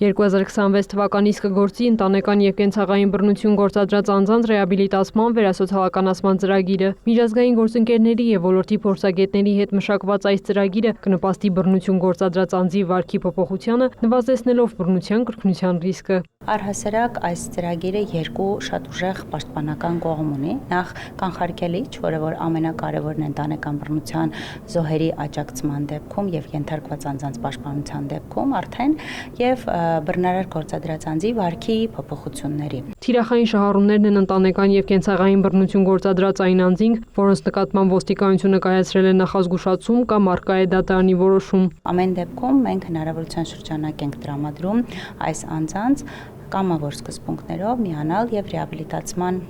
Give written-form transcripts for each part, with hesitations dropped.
2026 թվականի իսկ գործի ընտանեկան և կենցաղային բռնություն գործադրած անձանց ռեաբիլիտացման վերասոցիալականացման ծրագիրը։ Միջազգային գործընկերների և ոլորտի փորձագետների հետ մշակված այս ծրագիրը կնպաստի բռնություն գործադրած անձի վարքի փոփոխությանը, նվազեցնելով բռնության կրկնության ռիսկը։ Առհասարակ այս ծրագիրը երկու շատ ուժեղ պաշտպանական կողմ ունի։ Նախ կանխարգելիչ, որը որ ամենակարևորն ընտանեկան բռնության զոհերի աջակցման դեպքում և ենթարկված անձանց պաշտպանության դեպքում արդեն և բռնարար գործադրած անձի վարքի փոփոխությունների։ Թիրախային շահառուներն են ընտանեկան և կենցաղային բռնություն գործադրած այն անձինք, որոնց նկատմամբ ոստիկանությունը կայացրել է նախազգուշացում կամ առկա է դատարանի որոշում։ Ամեն դեպքում մենք հնարավորության շրջանակ ենք տրամադրում այս անձանց կամավոր սկզբունքներով միանալ և ռեաբիլիտացման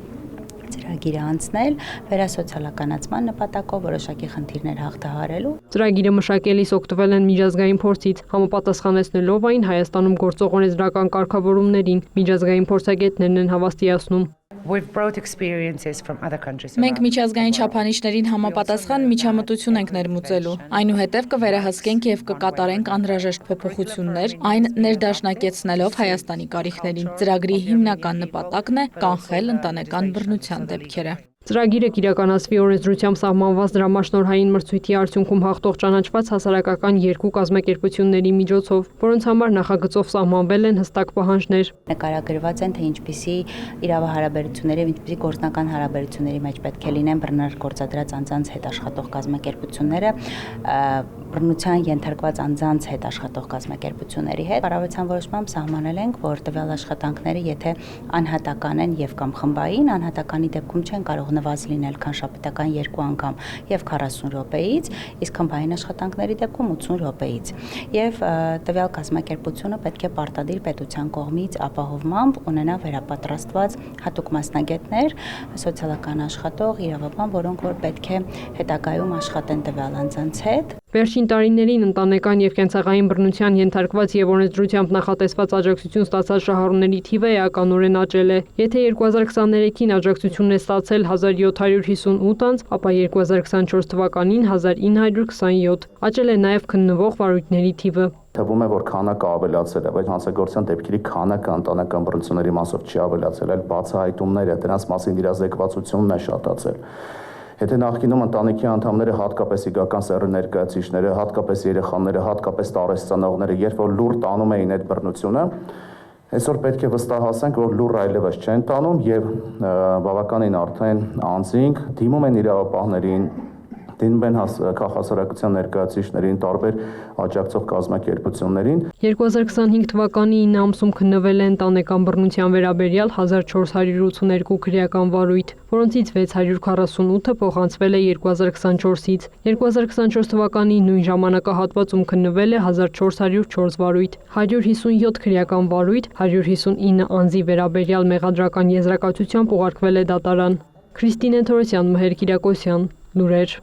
ծրագիրը անցնել վերասոցիալականացման նպատակով որոշակի խնդիրներ հաղթահարելու։ Ծրագիրը մշակելիս օգտվել են միջազգային փորձից, համապատասխանեցնելով այն Հայաստանում գործող օրենսդրական կարգավորումներին, միջազգային փորձագետներն են հավաստիացնում։ Մենք միջազգային չափանիշներին համապատասխան միջամտություն ենք ներմուծելու։ Այնուհետև կվերահսկենք և կկատարենք անհրաժեշտ փոփոխություններ, այն ներդաշնակեցնելով Հայաստանի կարիքներին։ Ծրագրի հիմնական նպատակն է կանխել ընտանեկան բռնության դեպքերը։ Ծրագիրը կիրականացվի օրենսդրությամբ սահմանված դրամաշնորհային մրցույթի արդյունքում հաղթող ճանաչված հասարակական երկու կազմակերպությունների միջոցով, որոնց համար նախագծով սահմանվել են հստակ պահանջներ։ Նկարագրված են, թե ինչպիսի իրավահարաբերությունների, ինչպիսի գործնական հարաբերությունների մեջ պետք է լինեն բռնարար գործադրած անձանց հետ աշխատող կազմակերպությունները բռնության ենթարկված անձանց հետ աշխատող կազմակերպությունների հետ։ Կառավարության որոշմամբ սահմանել ենք, որ տվյալ աշխատանքները, եթե անհատական են և կամ խմբային, անհատականի դեպքում չեն կարող նվազ լինել, քան շաբաթական 2 անգամ և 40 րոպեից, իսկ խմբային աշխատանքների դեպքում 80 րոպեից։ Եվ տվյալ կազմակերպությունը պետք է պարտադիր պետության կողմից ապահովմամբ ունենա վերապատրաստված հատուկ մասնագետներ, սոցիալական աշխատող, իրավաբան, որոնք որ պետք է հետագայում աշխատեն տվյալ անձանց հետ։ Վերջին տարիներին ընտանեկան և կենցաղային բռնության ենթարկված և օրենսդրությամբ նախատեսված աջակցություն ստացած շահառուների թիվը էականորեն աճել է։ Եթե 2023-ին աջակցություն է ստացել 1758 անձ, ապա 2024 թվականին 1927։ Աճել է նաև քննվող վարույթների թիվը։ Թվում է, որ քանակը ավելացել է, բայց հանցագործության դեպքերի քանակը ընտանեկան բռնությունների մասով չի ավելացել, այլ բացահայտումները, դրանց մասին իրազեկվածությունն է շատացել։ Եթե նախկինում ընտանիքի անդամները, հատկապես իգական սեռի ներկայացուցիչները, հատկապես երեխաները, հատկապես տարեցծանողները, երբ որ լուր տանում էին այդ բռնությունը, այսօր պետք է վստահացնենք, որ լուր այլևս չեն տանում եւ բավականին արդեն անձինք դիմում են իրավապահներին, դիմում են քաղաքասարակության ներկայացուցիչներին, տարբեր աջակցող կազմակերպություններին։ 2025 թվականի 9 ամսում քննվել է ընտանեկան բռնության վերաբերյալ 1482 քրեական վարույթ, որոնցից 648-ը փոխանցվել է 2024-ից։ 2024 թվականի նույն ժամանակահատվածում քննվել է 1404 վարույթ, 157 քրեական վարույթ, 159 անձի վերաբերյալ մեղադրական եզրակացությամբ ուղարկվել է դատարան։ Քրիստինե Թորոսյան, Մհեր Կիրակոսյան, լուրեր։